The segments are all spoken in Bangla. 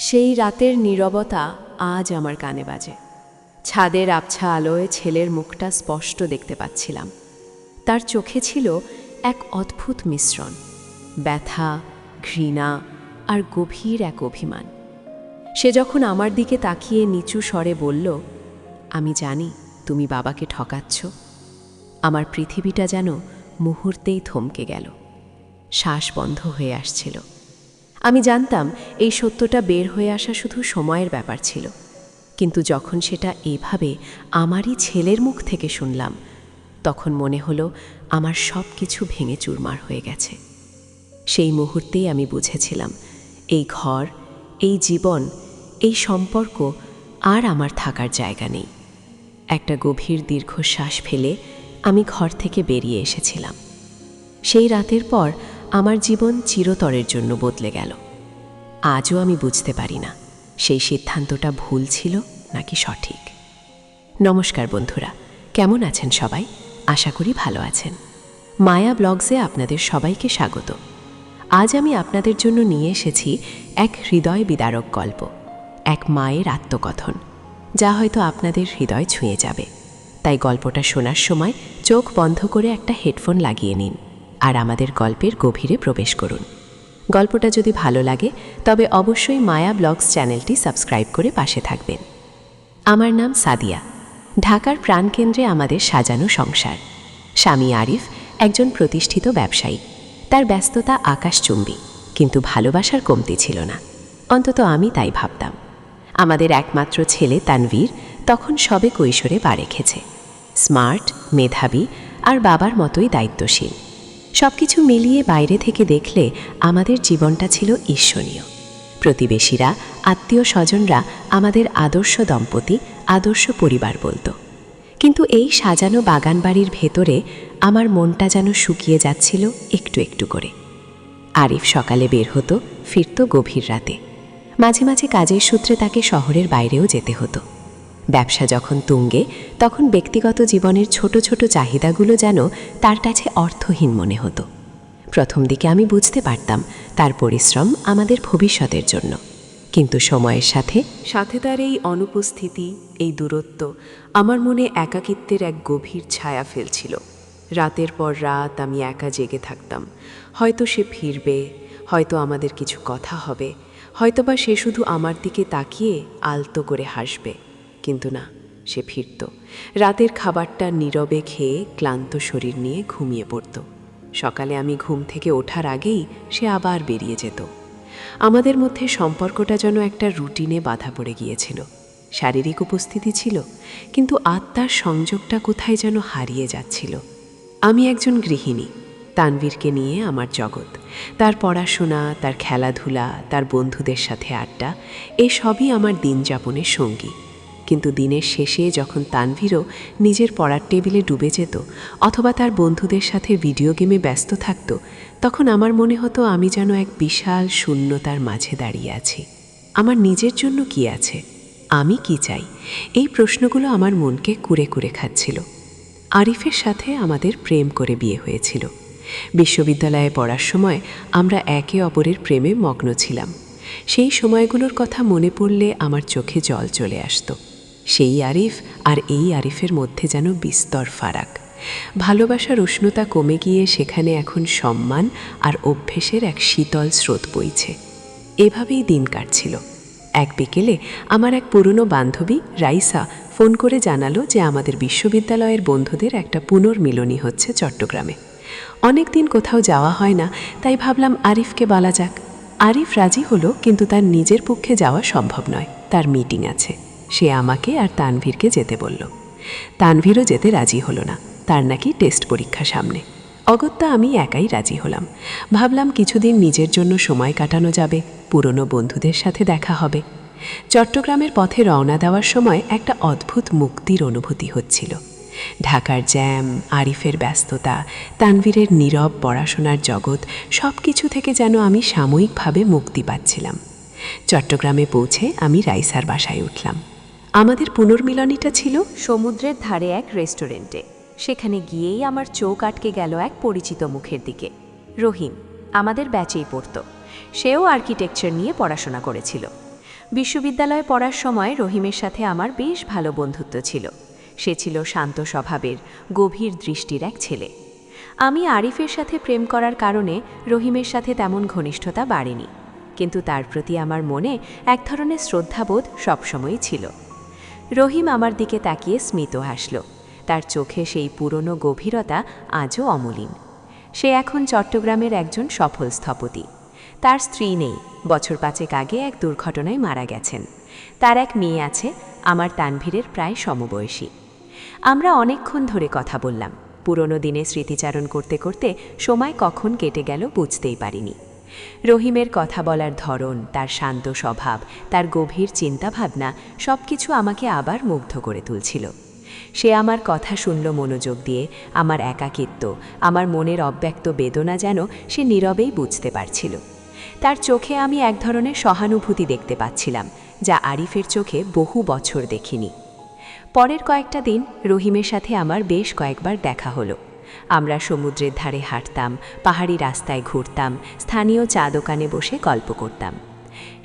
সেই রাতের নীরবতা আজ আমার কানে বাজে। ছাদের আবছা আলোয় ছেলের মুখটা স্পষ্ট দেখতে পাচ্ছিলাম। তার চোখে ছিল এক অদ্ভুত মিশ্রণ, ব্যথা, ঘৃণা আর গভীর এক অভিমান। সে যখন আমার দিকে তাকিয়ে নিচু স্বরে বলল, আমি জানি তুমি বাবাকে ঠকাচ্ছ, আমার পৃথিবীটা যেন মুহূর্তেই থমকে গেল। শ্বাস বন্ধ হয়ে আসছিল। আমি জানতাম এই সত্যটা বের হয়ে আসা শুধু সময়ের ব্যাপার ছিল, কিন্তু যখন সেটা এভাবে আমারই ছেলের মুখ থেকে শুনলাম, তখন মনে হলো আমার সব কিছু ভেঙে চুরমার হয়ে গেছে। সেই মুহূর্তেই আমি বুঝেছিলাম এই ঘর, এই জীবন, এই সম্পর্ক আর আমার থাকার জায়গা নেই। একটা গভীর দীর্ঘশ্বাস ফেলে আমি ঘর থেকে বেরিয়ে এসেছিলাম। সেই রাতের পর আমার জীবন চিরতরের জন্য বদলে গেল। আজও আমি বুঝতে পারি না সেই সিদ্ধান্তটা ভুল ছিল নাকি সঠিক। নমস্কার বন্ধুরা, কেমন আছেন সবাই? আশা করি ভালো আছেন। মায়া ব্লগসে আপনাদের সবাইকে স্বাগত। আজ আমি আপনাদের জন্য নিয়ে এসেছি এক হৃদয় বিদারক গল্প, এক মায়ের আত্মকথন, যা হয়তো আপনাদের হৃদয় ছুঁয়ে যাবে। তাই গল্পটা শোনার সময় চোখ বন্ধ করে একটা হেডফোন লাগিয়ে নিন আর আমাদের গল্পের গভীরে প্রবেশ করুন। গল্পটা যদি ভালো লাগে তবে অবশ্যই মায়া ব্লগস চ্যানেলটি সাবস্ক্রাইব করে পাশে থাকবেন। আমার নাম সাদিয়া। ঢাকার প্রাণকেন্দ্রে আমাদের সাজানো সংসার। স্বামী আরিফ একজন প্রতিষ্ঠিত ব্যবসায়ী। তার ব্যস্ততা আকাশচুম্বী, কিন্তু ভালোবাসার কমতি ছিল না, অন্তত আমি তাই ভাবতাম। আমাদের একমাত্র ছেলে তানভীর তখন সবে কৈশোরে পা রেখেছে। স্মার্ট, মেধাবী আর বাবার মতোই দায়িত্বশীল। সবকিছু মিলিয়ে বাইরে থেকে দেখলে আমাদের জীবনটা ছিল ঈর্ষণীয়। প্রতিবেশীরা, আত্মীয় স্বজনরা আমাদের আদর্শ দম্পতি, আদর্শ পরিবার বলতো। কিন্তু এই সাজানো বাগানবাড়ির ভেতরে আমার মনটা যেন শুকিয়ে যাচ্ছিল একটু একটু করে। আরিফ সকালে বের হতো, ফিরত গভীর রাতে। মাঝে মাঝে কাজের সূত্রে তাকে শহরের বাইরেও যেতে হতো। ব্যবসা যখন তুঙ্গে, তখন ব্যক্তিগত জীবনের ছোট ছোট চাহিদাগুলো যেন তার কাছে অর্থহীন মনে হতো। প্রথম দিকে আমি বুঝতে পারতাম তার পরিশ্রম আমাদের ভবিষ্যতের জন্য, কিন্তু সময়ের সাথে সাথে তার এই অনুপস্থিতি, এই দূরত্ব আমার মনে একাকিত্বের এক গভীর ছায়া ফেলছিল। রাতের পর রাত আমি একা জেগে থাকতাম। হয়তো সে ফিরবে, হয়তো আমাদের কিছু কথা হবে, হয়তোবা সে শুধু আমার দিকে তাকিয়ে আলতো করে হাসবে। কিন্তু না, সে ফিরত। রাতের খাবারটা নীরবে খেয়ে ক্লান্ত শরীর নিয়ে ঘুমিয়ে পড়ত। সকালে আমি ঘুম থেকে ওঠার আগেই সে আবার বেরিয়ে যেত। আমাদের মধ্যে সম্পর্কটা যেন একটা রুটিনে বাধা পড়ে গিয়েছিল। শারীরিক উপস্থিতি ছিল, কিন্তু আত্মার সংযোগটা কোথায় যেন হারিয়ে যাচ্ছিল। আমি একজন গৃহিণী, তানভীরকে নিয়ে আমার জগৎ। তার পড়াশোনা, তার খেলাধুলা, তার বন্ধুদের সাথে আড্ডা, এসবই আমার দিন যাপনের সঙ্গী। কিন্তু দিনের শেষে যখন তানভীরও নিজের পড়ার টেবিলে ডুবে যেত অথবা তার বন্ধুদের সাথে ভিডিও গেমে ব্যস্ত থাকত, তখন আমার মনে হতো আমি যেন এক বিশাল শূন্যতার মাঝে দাঁড়িয়ে আছি। আমার নিজের জন্য কি আছে? আমি কি চাই? এই প্রশ্নগুলো আমার মনকে কুরে কুরে খাচ্ছিল। আরিফের সাথে আমাদের প্রেম করে বিয়ে হয়েছিল। বিশ্ববিদ্যালয়ে পড়ার সময় আমরা একে অপরের প্রেমে মগ্ন ছিলাম। সেই সময়গুলোর কথা মনে পড়লে আমার চোখে জল চলে আসতো। সেই আরিফ আর এই আরিফের মধ্যে যেন বিস্তর ফারাক। ভালোবাসার উষ্ণতা কমে গিয়ে সেখানে এখন সম্মান আর অভ্যেসের এক শীতল স্রোত বইছে। এভাবেই দিন কাটছিল। এক বিকেলে আমার এক পুরনো বান্ধবী রাইসা ফোন করে জানালো যে আমাদের বিশ্ববিদ্যালয়ের বন্ধুদের একটা পুনর্মিলনী হচ্ছে চট্টগ্রামে। অনেক দিন কোথাও যাওয়া হয় না, তাই ভাবলাম আরিফকে বলা যাক। আরিফ রাজি হলো, কিন্তু তার নিজের পক্ষে যাওয়া সম্ভব নয়, তার মিটিং আছে। সে আমাকে আর তানভীরকে যেতে বলল। তানভীরও যেতে রাজি হলো না, তার নাকি টেস্ট পরীক্ষা সামনে। অগত্যা আমি একাই রাজি হলাম। ভাবলাম কিছুদিন নিজের জন্য সময় কাটানো যাবে, পুরনো বন্ধুদের সাথে দেখা হবে। চট্টগ্রামের পথে রওনা দেওয়ার সময় একটা অদ্ভুত মুক্তির অনুভূতি হচ্ছিল। ঢাকার জ্যাম, আরিফের ব্যস্ততা, তানভীরের নীরব পড়াশোনার জগৎ, সব কিছু থেকে যেন আমি সাময়িকভাবে মুক্তি পাচ্ছিলাম। চট্টগ্রামে পৌঁছে আমি রাইসার বাসায় উঠলাম। আমাদের পুনর্মিলনীটা ছিল সমুদ্রের ধারে এক রেস্টুরেন্টে। সেখানে গিয়েই আমার চোখ আটকে গেল এক পরিচিত মুখের দিকে। রহিম আমাদের ব্যাচেই পড়ত। সেও আর্কিটেকচার নিয়ে পড়াশোনা করেছিল। বিশ্ববিদ্যালয়ে পড়ার সময় রহিমের সাথে আমার বেশ ভালো বন্ধুত্ব ছিল। সে ছিল শান্ত স্বভাবের, গভীর দৃষ্টির এক ছেলে। আমি আরিফের সাথে প্রেম করার কারণে রহিমের সাথে তেমন ঘনিষ্ঠতা বাড়েনি, কিন্তু তার প্রতি আমার মনে এক ধরনের শ্রদ্ধাবোধ সবসময়ই ছিল। রহিম আমার দিকে তাকিয়ে স্মিত হাসল। তার চোখে সেই পুরনো গভীরতা আজও অমলিন। সে এখন চট্টগ্রামের একজন সফল স্থপতি। তার স্ত্রী নেই, বছর 5 আগে এক দুর্ঘটনায় মারা গেছেন। তার এক মেয়ে আছে, আমার তানভীরের প্রায় সমবয়সী। আমরা অনেকক্ষণ ধরে কথা বললাম। পুরনো দিনে স্মৃতিচারণ করতে করতে সময় কখন কেটে গেল বুঝতেই পারিনি। রহিমের কথা বলার ধরন, তার শান্ত স্বভাব, তার গভীর চিন্তাভাবনা সবকিছু আমাকে আবার মুগ্ধ করে তুলছিল। সে আমার কথা শুনল মনোযোগ দিয়ে। আমার একাকিত্ব, আমার মনের অব্যক্ত বেদনা যেন সে নীরবেই বুঝতে পারছিল। তার চোখে আমি এক ধরনের সহানুভূতি দেখতে পাচ্ছিলাম, যা আরিফের চোখে বহু বছর দেখিনি। পরের কয়েকটা দিন রহিমের সাথে আমার বেশ কয়েকবার দেখা হলো। আমরা সমুদ্রের ধারে হাঁটতাম, পাহাড়ি রাস্তায় ঘুরতাম, স্থানীয় চা দোকানে বসে গল্প করতাম।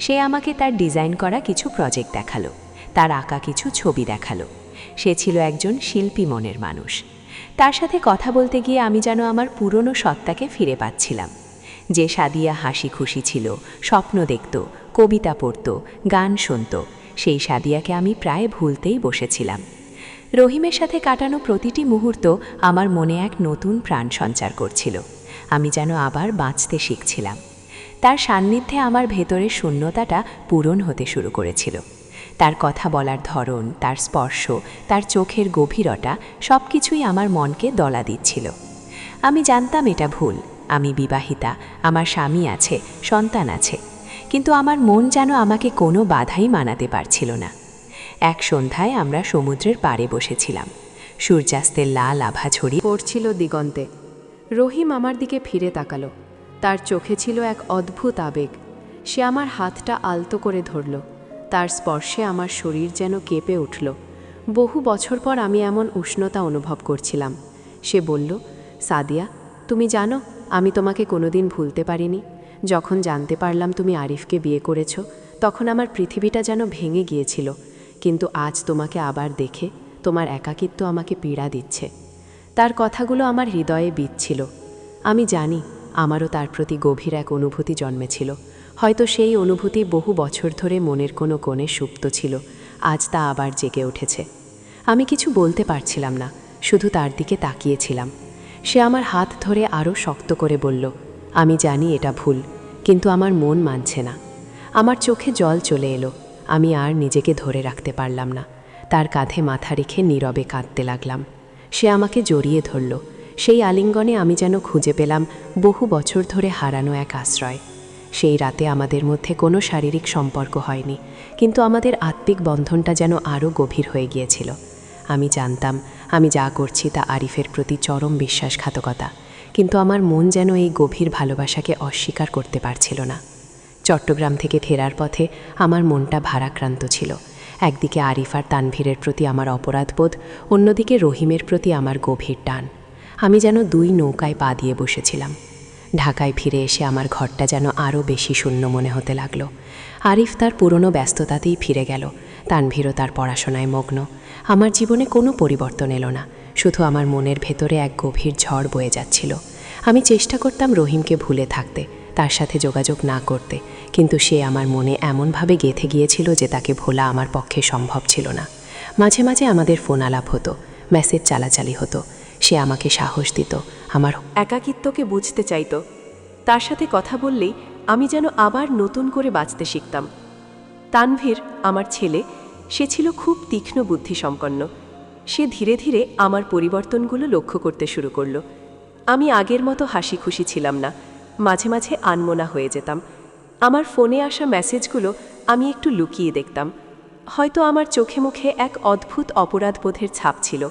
সে আমাকে তার ডিজাইন করা কিছু প্রজেক্ট দেখালো, তার আঁকা কিছু ছবি দেখালো। সে ছিল একজন শিল্পী মনের মানুষ। তার সাথে কথা বলতে গিয়ে আমি যেন আমার পুরনো সত্তাকে ফিরে পাচ্ছিলাম। যে সাদিয়া হাসি খুশি ছিল, স্বপ্ন দেখত, কবিতা পড়ত, গান শুনত, সেই সাদিয়াকে আমি প্রায় ভুলতেই বসেছিলাম। রহিমের সাথে কাটানো প্রতিটি মুহূর্ত আমার মনে এক নতুন প্রাণ সঞ্চার করছিল। আমি যেন আবার বাঁচতে শিখছিলাম। তার সান্নিধ্যে আমার ভেতরের শূন্যতাটা পূরণ হতে শুরু করেছিল। তার কথা বলার ধরন, তার স্পর্শ, তার চোখের গভীরতা সব কিছুই আমার মনকে দলা দিচ্ছিল। আমি জানতাম এটা ভুল। আমি বিবাহিতা, আমার স্বামী আছে, সন্তান আছে, কিন্তু আমার মন যেন আমাকে কোনো বাধাই মানাতে পারছিল না। এক সন্ধ্যায় আমরা সমুদ্রের পাড়ে বসেছিলাম। সূর্যাস্তের লাল আভা ছড়িয়ে পড়ছিল দিগন্তে। রহিম আমার দিকে ফিরে তাকালো। তার চোখে ছিল এক অদ্ভুত আবেগ। সে আমার হাতটা আলতো করে ধরল। তার স্পর্শে আমার শরীর যেন কেঁপে উঠল। বহু বছর পর আমি এমন উষ্ণতা অনুভব করছিলাম। সে বলল, সাদিয়া, তুমি জানো, আমি তোমাকে কোনোদিন ভুলতে পারিনি। যখন জানতে পারলাম তুমি আরিফকে বিয়ে করেছ, তখন আমার পৃথিবীটা যেন ভেঙে গিয়েছিল। কিন্তু আজ তোমাকে আবার দেখে তোমার একাকিত্ব আমাকে পীড়া দিচ্ছে। তার কথাগুলো আমার হৃদয়ে বিঁধছিল। আমি জানি আমারও তার প্রতি গভীর এক অনুভূতি জন্মেছিল। হয়তো সেই অনুভূতি বহু বছর ধরে মনের কোনো কোণে সুপ্ত ছিল। আজ তা আবার জেগে উঠেছে। আমি কিছু বলতে পারছিলাম না, শুধু তার দিকে তাকিয়েছিলাম। সে আমার হাত ধরে আরও শক্ত করে বলল, আমি জানি এটা ভুল, কিন্তু আমার মন মানছে না। আমার চোখে জল চলে এলো। আমি আর নিজেকে ধরে রাখতে পারলাম না। তার কাঁধে মাথা রেখে নীরবে কাঁদতে লাগলাম। সে আমাকে জড়িয়ে ধরল। সেই আলিঙ্গনে আমি যেন খুঁজে পেলাম বহু বছর ধরে হারানো এক আশ্রয়। সেই রাতে আমাদের মধ্যে কোনো শারীরিক সম্পর্ক হয়নি, কিন্তু আমাদের আত্মিক বন্ধনটা যেন আরও গভীর হয়ে গিয়েছিল। আমি জানতাম আমি যা করছি তা আরিফের প্রতি চরম বিশ্বাসঘাতকতা, কিন্তু আমার মন যেন এই গভীর ভালোবাসাকে অস্বীকার করতে পারছিল না। চট্টগ্রাম থেকে ফেরার পথে আমার মনটা ভারাক্রান্ত ছিল। একদিকে আরিফ আর তানভীরের প্রতি আমার অপরাধবোধ, অন্যদিকে রহিমের প্রতি আমার গভীর টান। আমি যেন দুই নৌকায় পা দিয়ে বসেছিলাম। ঢাকায় ফিরে এসে আমার ঘরটা যেন আরও বেশি শূন্য মনে হতে লাগলো। আরিফ তার পুরনো ব্যস্ততাতেই ফিরে গেল, তানভীরও তার পড়াশোনায় মগ্ন। আমার জীবনে কোনো পরিবর্তন এলো না, শুধু আমার মনের ভেতরে এক গভীর ঝড় বয়ে যাচ্ছিল। আমি চেষ্টা করতাম রহিমকে ভুলে থাকতে, তার সাথে যোগাযোগ না করতে, কিন্তু সে আমার মনে এমনভাবে গেঁথে গিয়েছিল যে তাকে ভোলা আমার পক্ষে সম্ভব ছিল না। মাঝে মাঝে আমাদের ফোন আলাপ হতো, মেসেজ চালাচালি হতো। সে আমাকে সাহস দিত, আমার একাকিত্বকে বুঝতে চাইত। তার সাথে কথা বললেই আমি যেন আবার নতুন করে বাঁচতে শিখতাম। তানভীর, আমার ছেলে, সে ছিল খুব তীক্ষ্ণ বুদ্ধিসম্পন্ন। সে ধীরে ধীরে আমার পরিবর্তনগুলো লক্ষ্য করতে শুরু করল। আমি আগের মতো হাসি খুশি ছিলাম না, মাঝে মাঝে আনমনা হয়ে যেতাম। আমার ফোনে আসা মেসেজগুলো আমি একটু লুকিয়ে দেখতাম। হয়তো আমার চোখে মুখে এক অদ্ভুত অপরাধবোধের ছাপ ছিল।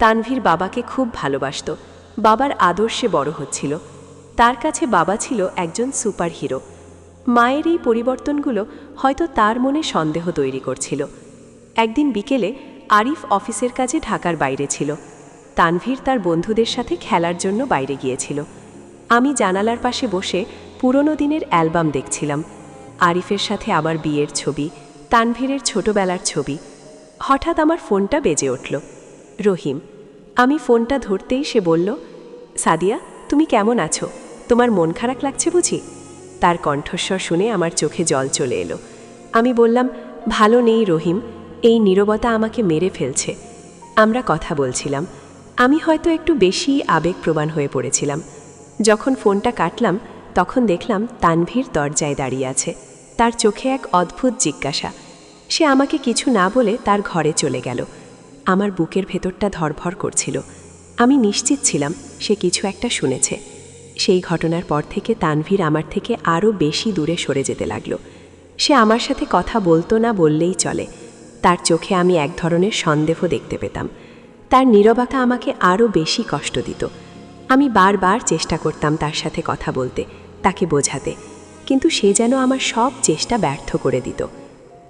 তানভীর বাবাকে খুব ভালোবাসত, বাবার আদর্শে বড় হচ্ছিল। তার কাছে বাবা ছিল একজন সুপারহিরো। মায়ের এই পরিবর্তনগুলো হয়তো তার মনে সন্দেহ তৈরি করছিল। একদিন বিকেলে আরিফ অফিসের কাজে ঢাকার বাইরে ছিল। তানভীর তার বন্ধুদের সাথে খেলার জন্য বাইরে গিয়েছিল। আমি জানালার পাশে বসে পুরনো দিনের অ্যালবাম দেখছিলাম। আরিফের সাথে আবার বিয়ের ছবি, তানভীরের ছোটবেলার ছবি। হঠাৎ আমার ফোনটা বেজে উঠল। রহিম। আমি ফোনটা ধরতেই সে বলল, সাদিয়া, তুমি কেমন আছো? তোমার মন খারাপ লাগছে বুঝি? তার কণ্ঠস্বর শুনে আমার চোখে জল চলে এলো। আমি বললাম, ভালো নেই রহিম, এই নীরবতা আমাকে মেরে ফেলছে। আমরা কথা বলছিলাম। আমি হয়তো একটু বেশি আবেগপ্রবণ হয়ে পড়েছিলাম। যখন ফোনটা কাটলাম তখন দেখলাম তানভীর দরজায় দাঁড়িয়ে আছে। তার চোখে এক অদ্ভুত জিজ্ঞাসা। সে আমাকে কিছু না বলে তার ঘরে চলে গেল। আমার বুকের ভেতরটা ধড়ফড় করছিল। আমি নিশ্চিত ছিলাম সে কিছু একটা শুনেছে। সেই ঘটনার পর থেকে তানভীর আমার থেকে আরও বেশি দূরে সরে যেতে লাগলো। সে আমার সাথে কথা বলতো না বললেই চলে। তার চোখে আমি এক ধরনের সন্দেহ দেখতে পেতাম। তার নীরবতা আমাকে আরও বেশি কষ্ট দিত। আমি বারবার চেষ্টা করতাম তার সাথে কথা বলতে, তাকে বোঝাতে, কিন্তু সে যেন আমার সব চেষ্টা ব্যর্থ করে দিত।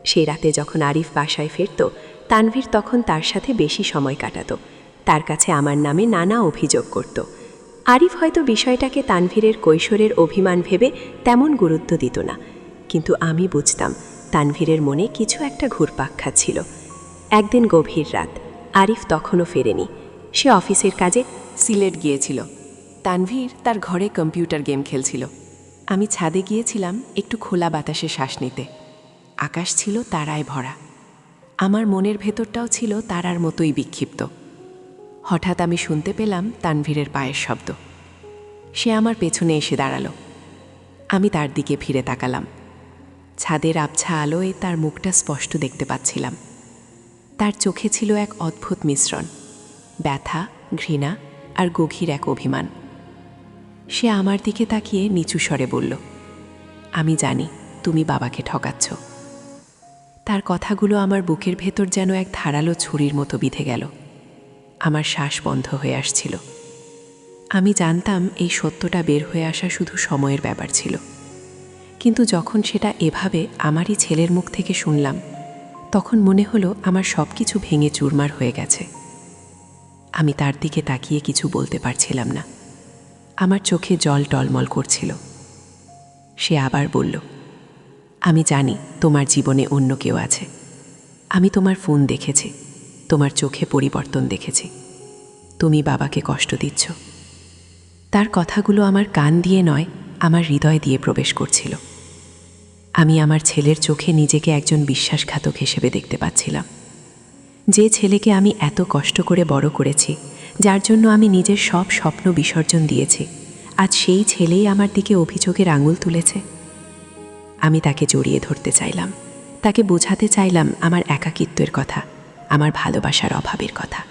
সেই রাতে যখন আরিফ বাসায় ফিরত, তানভীর তখন তার সাথে বেশি সময় কাটাতো। তার কাছে আমার নামে নানা অভিযোগ করত। আরিফ হয়তো বিষয়টাকে তানভীরের কৈশোরের অভিমান ভেবে তেমন গুরুত্ব দিত না, কিন্তু আমি বুঝতাম তানভীরের মনে কিছু একটা ঘুরপাক খাচ্ছিল। একদিন গভীর রাত, আরিফ তখনও ফেরেনি। সে অফিসের কাজে সিলেট গিয়েছিল। তানভীর তার ঘরে কম্পিউটার গেম খেলছিল। আমি ছাদে গিয়েছিলাম একটু খোলা বাতাসে শ্বাস নিতে। আকাশ ছিল তারায় ভরা। আমার মনের ভেতরটাও ছিল তারার মতোই বিক্ষিপ্ত। হঠাৎ আমি শুনতে পেলাম তানভীরের পায়ের শব্দ। সে আমার পেছনে এসে দাঁড়ালো। আমি তার দিকে ফিরে তাকালাম। ছাদের আবছা আলোয় তার মুখটা স্পষ্ট দেখতে পাচ্ছিলাম। তার চোখে ছিল এক অদ্ভুত মিশ্রণ, ব্যথা, ঘৃণা আর গভীর এক অভিমান। সে আমার দিকে তাকিয়ে নিচু স্বরে বলল, আমি জানি তুমি বাবাকে ঠকাচ্ছ। তার কথাগুলো আমার বুকের ভেতর যেন এক ধারালো ছুরির মতো বিঁধে গেল। আমার শ্বাস বন্ধ হয়ে আসছিল। আমি জানতাম এই সত্যটা বের হয়ে আসা শুধু সময়ের ব্যাপার ছিল, কিন্তু যখন সেটা এভাবে আমারই ছেলের মুখ থেকে শুনলাম, তখন মনে হলো আমার সব কিছু ভেঙে চুরমার হয়ে গেছে। আমি তার দিকে তাকিয়ে কিছু বলতে পারছিলাম না। আমার চোখে জল টলমল করছিল। সে আবার বলল, আমি জানি তোমার জীবনে অন্য কেউ আছে। আমি তোমার ফোন দেখেছি, তোমার চোখে পরিবর্তন দেখেছি। তুমি বাবাকে কষ্ট দিচ্ছ। তার কথাগুলো আমার কান দিয়ে নয়, আমার হৃদয় দিয়ে প্রবেশ করছিল। আমি আমার ছেলের চোখে নিজেকে একজন বিশ্বাসঘাতক হিসেবে দেখতে পাচ্ছিলাম। যে ছেলেকে আমি এত কষ্ট করে বড় করেছি, যার জন্য আমি নিজের সব স্বপ্ন বিসর্জন দিয়েছি, আজ সেই ছেলেই আমার দিকে অভিযোগের আঙুল তুলেছে। আমি তাকে জড়িয়ে ধরতে চাইলাম, তাকে বোঝাতে চাইলাম আমার একাকিত্বের কথা, আমার ভালোবাসার অভাবের কথা।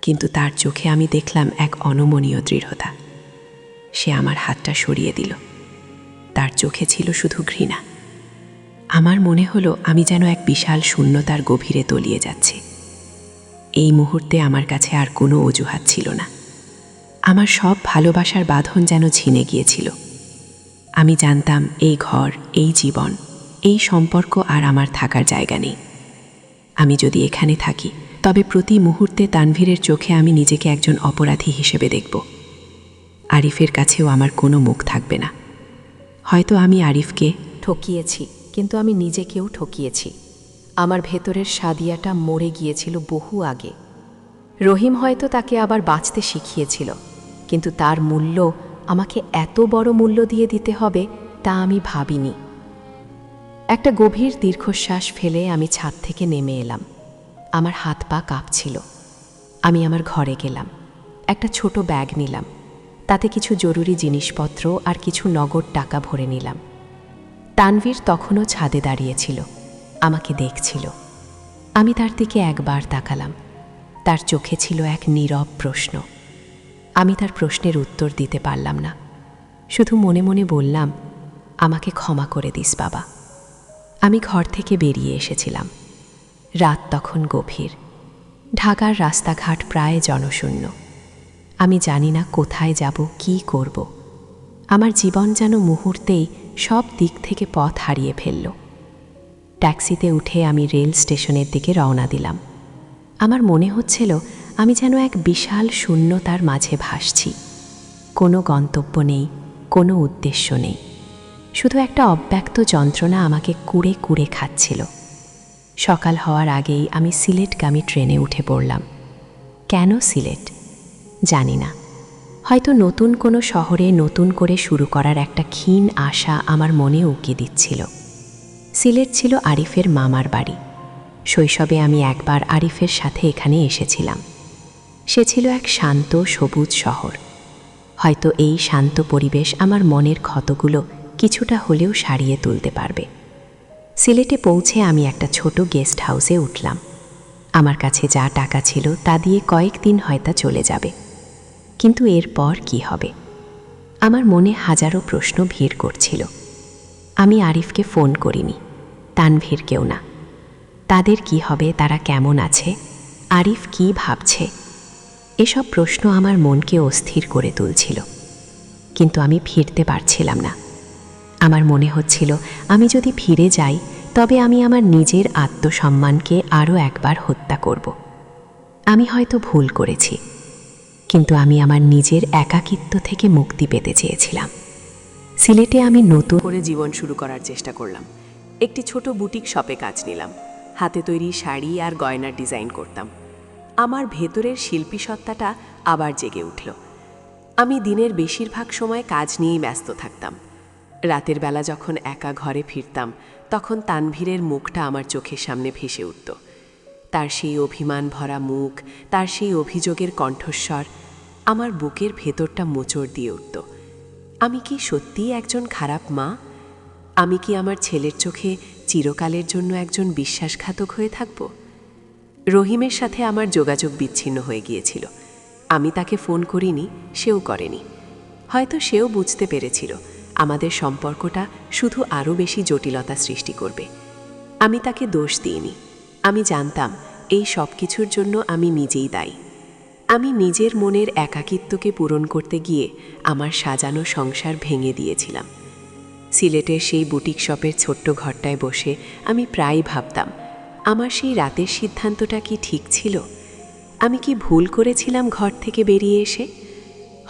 কিন্তু তার চোখে আমি দেখলাম এক অনমনীয় দৃঢ়তা। সে আমার হাতটা সরিয়ে দিল। তার চোখে ছিল শুধু ঘৃণা। আমার মনে হলো আমি যেন এক বিশাল শূন্যতার গভীরে তলিয়ে যাচ্ছি। এই মুহূর্তে আমার কাছে আর কোনো অজুহাত ছিল না। আমার সব ভালোবাসার বাঁধন যেন ছিনে গিয়েছিল। আমি জানতাম এই ঘর, এই জীবন, এই সম্পর্ক আর আমার থাকার জায়গা নেই। আমি যদি এখানে থাকি, তবে প্রতি মুহূর্তে তানভীরের চোখে আমি নিজেকে একজন অপরাধী হিসেবে দেখব। আরিফের কাছেও আমার কোনো মুখ থাকবে না। হয়তো আমি আরিফকে ঠকিয়েছি, কিন্তু আমি নিজেকেও ঠকিয়েছি। আমার ভেতরের সাদিয়াটা মরে গিয়েছিল বহু আগে। রহিম হয়তো তাকে আবার বাঁচতে শিখিয়েছিল, কিন্তু তার মূল্য আমাকে এত বড় মূল্য দিয়ে দিতে হবে তা আমি ভাবিনি। একটা গভীর দীর্ঘশ্বাস ফেলে আমি ছাদ থেকে নেমে এলাম। আমার হাত পা কাঁপছিল। আমি আমার ঘরে গেলাম। একটা ছোট ব্যাগ নিলাম। তাতে কিছু জরুরি জিনিসপত্র আর কিছু নগদ টাকা ভরে নিলাম। তানভীর তখনও ছাদে দাঁড়িয়েছিল, আমাকে দেখছিল। আমি তার দিকে একবার তাকালাম। তার চোখে ছিল এক নীরব প্রশ্ন। আমি তার প্রশ্নের উত্তর দিতে পারলাম না, শুধু মনে মনে বললাম, আমাকে ক্ষমা করে দিস বাবা। আমি ঘর থেকে বেরিয়ে এসেছিলাম। রাত তখন গভীর। ঢাকার রাস্তাঘাট প্রায় জনশূন্য। আমি জানি না কোথায় যাব, কি করব। আমার জীবন যেন মুহূর্তেই সব দিক থেকে পথ হারিয়ে ফেলল। ট্যাক্সিতে উঠে আমি রেল স্টেশনের দিকে রওনা দিলাম। আমার মনে হচ্ছিল আমি যেন এক বিশাল শূন্যতার মাঝে ভাসছি। কোনো গন্তব্য নেই, কোনো উদ্দেশ্য নেই। শুধু একটা অব্যক্ত যন্ত্রণা আমাকে কুড়ে কুড়ে খাচ্ছিল। সকাল হওয়ার আগেই আমি সিলেটগামী ট্রেনে উঠে পড়লাম। কেন সিলেট জানি না, হয়তো নতুন কোনো শহরে নতুন করে শুরু করার একটা ক্ষীণ আশা আমার মনে উকি দিচ্ছিল। সিলেট ছিল আরিফের মামার বাড়ি। শৈশবে আমি একবার আরিফের সাথে এখানে এসেছিলাম। সে ছিল এক শান্ত সবুজ শহর। হয়তো এই শান্ত পরিবেশ আমার মনের ক্ষতগুলো কিছুটা হলেও সারিয়ে তুলতে পারবে। সিলেটে পৌঁছে আমি একটা ছোট গেস্ট হাউসে উঠলাম। আমার কাছে যা টাকা ছিল তা দিয়ে কয়েকদিন হয়তো চলে যাবে, কিন্তু এরপর কি হবে? আমার মনে হাজারো প্রশ্ন ভিড় করছিল। আমি আরিফকে ফোন করিনি, তানভীরকেও না। তাদের কি হবে, তারা কেমন আছে, আরিফ কি ভাবছে, এসব প্রশ্ন আমার মনকে অস্থির করে তুলছিল। কিন্তু আমি ফিরতে পারছিলাম না। আমার মনে হচ্ছিল আমি যদি ফিরে যাই তবে আমি আমার নিজের আত্মসম্মানকে আরও একবার হত্যা করব। আমি হয়তো ভুল করেছি, কিন্তু আমি আমার নিজের একাকিত্ব থেকে মুক্তি পেতে চেয়েছিলাম। সিলেটে আমি নতুন করে জীবন শুরু করার চেষ্টা করলাম। একটি ছোট বুটিক শপে কাজ নিলাম। হাতে তৈরি শাড়ি আর গয়নার ডিজাইন করতাম। আমার ভেতরের শিল্পী সত্তাটা আবার জেগে উঠল। আমি দিনের বেশিরভাগ সময় কাজ নিয়েই ব্যস্ত থাকতাম। রাতের বেলা যখন একা ঘরে ফিরতাম তখন তানভীরের মুখটা আমার চোখের সামনে ভেসে উঠত। তার সেই অভিমান ভরা মুখ, তার সেই অভিযোগের কণ্ঠস্বর আমার বুকের ভেতরটা মোচড় দিয়ে উঠত। আমি কি সত্যিই একজন খারাপ মা? আমি কি আমার ছেলের চোখে চিরকালের জন্য একজন বিশ্বাসঘাতক হয়ে থাকব? রহিমের সাথে আমার যোগাযোগ বিচ্ছিন্ন হয়ে গিয়েছিল। আমি তাকে ফোন করিনি, সেও করেনি। হয়তো সেও বুঝতে পেরেছিল আমাদের সম্পর্কটা শুধু আরও বেশি জটিলতা সৃষ্টি করবে। আমি তাকে দোষ দিইনি। আমি জানতাম এই সব কিছুর জন্য আমি নিজেই দায়ী। আমি নিজের মনের একাকিত্বকে পূরণ করতে গিয়ে আমার সাজানো সংসার ভেঙে দিয়েছিলাম। সিলেটের সেই বুটিক শপের ছোট্ট ঘরটায় বসে আমি প্রায়ই ভাবতাম, আমার সেই রাতের সিদ্ধান্তটা কি ঠিক ছিল? আমি কি ভুল করেছিলাম ঘর থেকে বেরিয়ে এসে?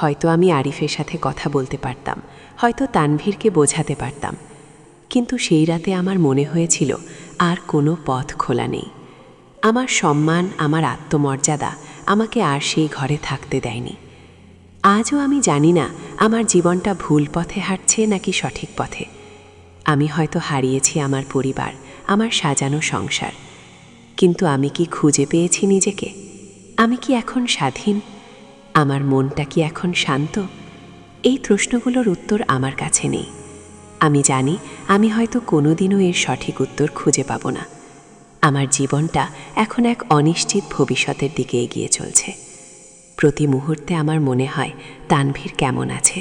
হয়তো আমি আরিফের সাথে কথা বলতে পারতাম, হয়তো তানভীরকে বোঝাতে পারতাম, কিন্তু সেই রাতে আমার মনে হয়েছিল আর কোনো পথ খোলা নেই। আমার সম্মান, আমার আত্মমর্যাদা আমাকে আর সেই ঘরে থাকতে দেয়নি। আজও আমি জানি না আমার জীবনটা ভুল পথে হাঁটছে নাকি সঠিক পথে। আমি হয়তো হারিয়েছি আমার পরিবার, আমার সাজানো সংসার, কিন্তু আমি কি খুঁজে পেয়েছি নিজেকে? আমি কি এখন স্বাধীন? আমার মনটা কি এখন শান্ত? এই প্রশ্নগুলোর উত্তর আমার কাছে নেই। আমি জানি আমি হয়তো কোনোদিনও এর সঠিক উত্তর খুঁজে পাব না। আমার জীবনটা এখন এক অনিশ্চিত ভবিষ্যতের দিকে এগিয়ে চলছে। প্রতি মুহূর্তে আমার মনে হয় তানভীর কেমন আছে,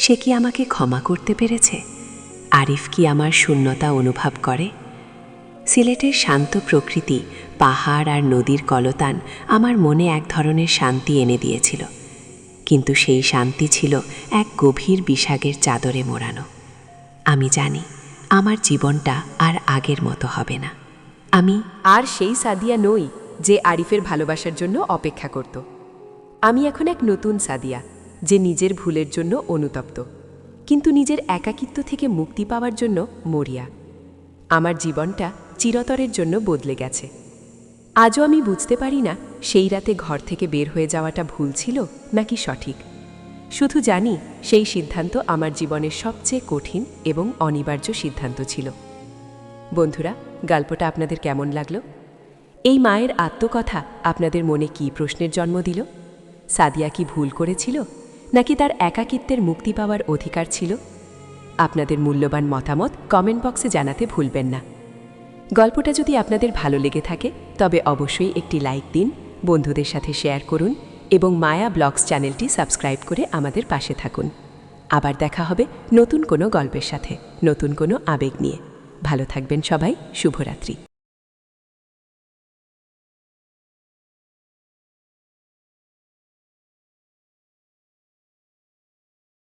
সে কি আমাকে ক্ষমা করতে পেরেছে? আরিফ কি আমার শূন্যতা অনুভব করে? সিলেটের শান্ত প্রকৃতি, পাহাড় আর নদীর কলতান আমার মনে এক ধরনের শান্তি এনে দিয়েছিল, কিন্তু সেই শান্তি ছিল এক গভীর বিষাগের চাদরে মোড়ানো। আমি জানি আমার জীবনটা আর আগের মতো হবে না। আমি আর সেই সাদিয়া নই যে আরিফের ভালোবাসার জন্য অপেক্ষা করত। আমি এখন এক নতুন সাদিয়া, যে নিজের ভুলের জন্য অনুতপ্ত, কিন্তু নিজের একাকিত্ব থেকে মুক্তি পাওয়ার জন্য মরিয়া। আমার জীবনটা চিরতরের জন্য বদলে গেছে। আজও আমি বুঝতে পারি না সেই রাতে ঘর থেকে বের হয়ে যাওয়াটা ভুল ছিল নাকি সঠিক। শুধু জানি সেই সিদ্ধান্ত আমার জীবনের সবচেয়ে কঠিন এবং অনিবার্য সিদ্ধান্ত ছিল। বন্ধুরা, গল্পটা আপনাদের কেমন লাগলো? এই মায়ের আত্মকথা আপনাদের মনে কী প্রশ্নের জন্ম দিল? সাদিয়া কি ভুল করেছিল, নাকি তার একাকিত্বের মুক্তি পাওয়ার অধিকার ছিল? আপনাদের মূল্যবান মতামত কমেন্ট বক্সে জানাতে ভুলবেন না। গল্পটা যদি আপনাদের ভালো লেগে থাকে তবে অবশ্যই একটি লাইক দিন, বন্ধুদের সাথে শেয়ার করুন এবং মায়া ব্লগস চ্যানেলটি সাবস্ক্রাইব করে আমাদের পাশে থাকুন। আবার দেখা হবে নতুন কোনো গল্পের সাথে, নতুন কোনো আবেগ নিয়ে। ভালো থাকবেন সবাই। শুভরাত্রি।